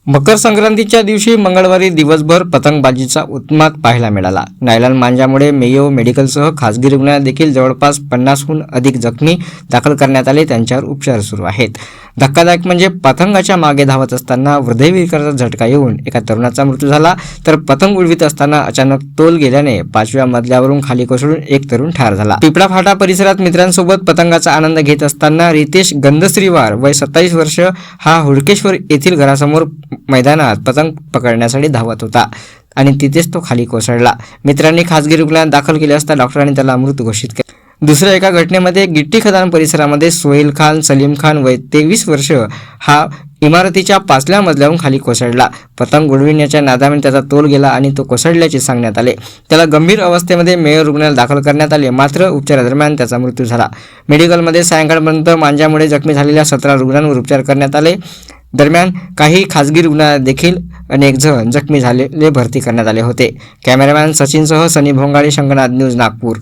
मकर संक्रांतीच्या दिवशी मंगळवारी दिवसभर पतंगबाजीचा उत्माद पाहायला मिळाला। नायलॉन मांजामुळे मेयो मेडिकलसह खासगी रुग्णालयात देखील जवळपास 50हून अधिक जखमी दाखल करण्यात आले, त्यांच्यावर उपचार सुरू आहेत। धक्कादायक म्हणजे पतंगाच्या मागे धावत असताना हृदयविकाराचा झटका येऊन एका तरुणाचा मृत्यू झाला, तर पतंग उडवित असताना अचानक तोल गेल्याने 5व्या मजल्यावरून खाली कोसळून एक तरुण ठार झाला। पिपळा फाटा परिसरात मित्रांसोबत पतंगाचा आनंद घेत असताना रितेश गंधश्रीवार वय 27 वर्ष हा हुडकेश्वर येथील घरासमोर मैदानात पतंग पकडण्यासाठी धावत होता आणि तिथेच तो खाली कोसळला। मित्रांनी खासगी रुग्णालयात दाखल केले असता डॉक्टरांनी त्याला मृत घोषित केले। दुसऱ्या एका घटनेमध्ये गिट्टी खदान परिसरामध्ये सोहेल खान सलीम खान वय 23 वर्ष हा इमारतीच्या 5व्या मजल्यावरून खाली कोसळला। पतंग उडविण्याच्या नादाने त्याचा तोल गेला आणि तो कोसळल्याचे सांगण्यात आले। त्याला गंभीर अवस्थेमध्ये मेयो रुग्णालयात दाखल करण्यात आले, मात्र उपचारादरम्यान त्याचा मृत्यू झाला। मेडिकलमध्ये सायंकाळपर्यंत मांजामुळे जखमी झालेल्या 17 रुग्णांवर उपचार करण्यात आले। दरम्यान काही खासगी रुग्णालयात देखील अनेक जण जखमी झालेले भरती करण्यात आले होते। कॅमेरामॅन सचिनसह सनी भोंगाळे, शंकरनाथ न्यूज, नागपूर।